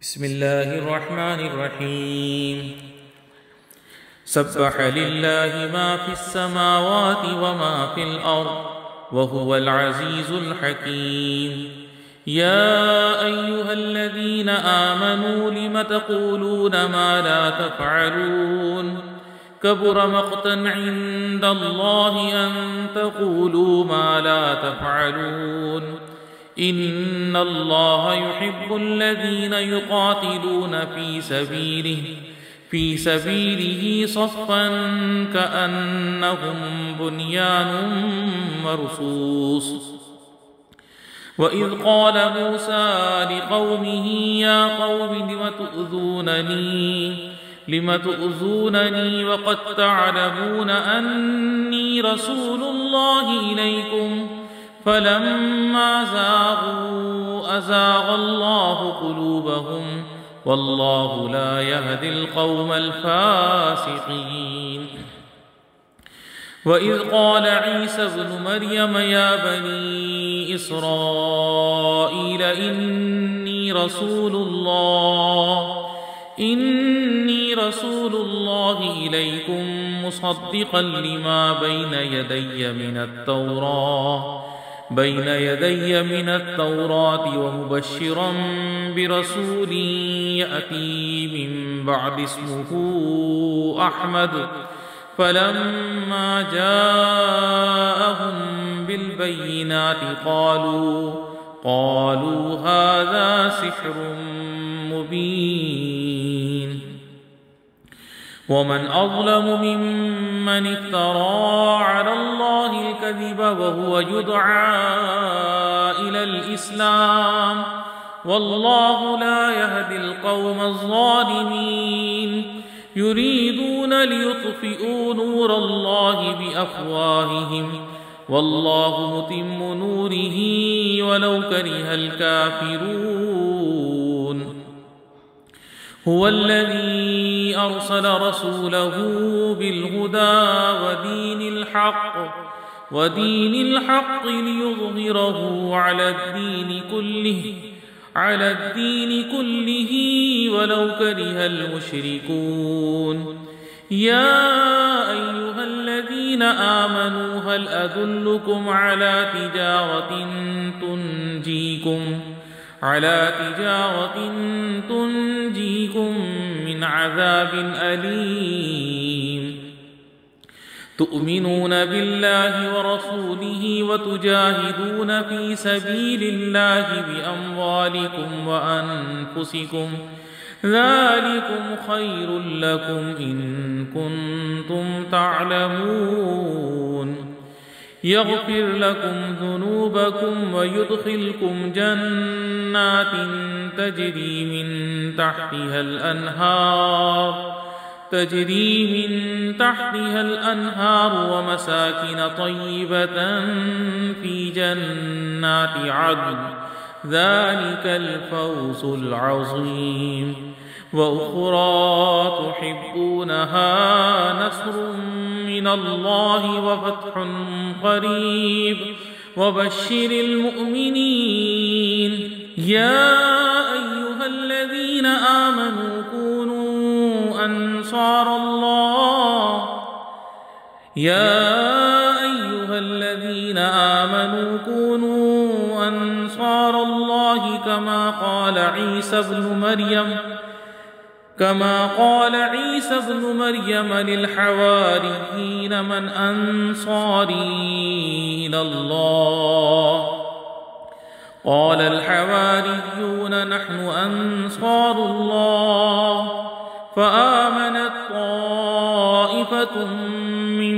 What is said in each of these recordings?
بسم الله الرحمن الرحيم سبح لله ما في السماوات وما في الأرض وهو العزيز الحكيم. يا أيها الذين آمنوا لم تقولون ما لا تفعلون كبر مقتا عند الله أن تقولوا ما لا تفعلون. إن الله يحب الذين يقاتلون في سبيله صفا كأنهم بنيان مرصوص. وإذ قال موسى لقومه يا قوم لم تؤذونني وقد تعلمون أني رسول الله إليكم فلما زاغوا أزاغ الله قلوبهم والله لا يهدي القوم الفاسقين. وإذ قال عيسى ابن مريم يا بني إسرائيل إني رسول الله إليكم مصدقا لما بين يدي من التوراة ومبشرا برسول يأتي من بعد اسمه أحمد. فلما جاءهم بالبينات قالوا هذا سحر مبين. ومن أظلم ممن افترى على الله الكذب وهو يدعى إلى الإسلام والله لا يهدي القوم الظالمين. يريدون ليطفئوا نور الله بأفواههم والله متم نوره ولو كره الكافرون. هو الذي أرسل رسوله بالهدى ودين الحق ليظهره على الدين كله ولو كره المشركون. يا أيها الذين آمنوا هل أدلكم على تجارة تنجيكم من عذاب أليم. تؤمنون بالله ورسوله وتجاهدون في سبيل الله بأموالكم وأنفسكم ذلكم خير لكم إن كنتم تعلمون. يغفر لكم ذنوبكم ويدخلكم جنات تجري من تحتها الأنهار ومساكن طيبة في جنات عدن ذلك الفوز العظيم. وأخرى تحبونها نصر من الله وفتح قريب وبشر المؤمنين. يا أيها الذين آمنوا كونوا أنصار الله كما قال عيسى ابن مريم للحواريين من أنصاري إلى الله قال الحواريون نحن أنصار الله. فآمنت طائفة من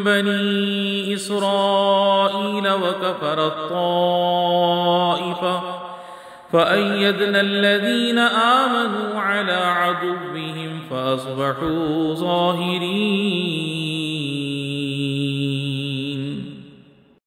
بني إسرائيل وكفرت طائفة فأيدنا الذين آمنوا على عدوهم فأصبحوا ظاهرين.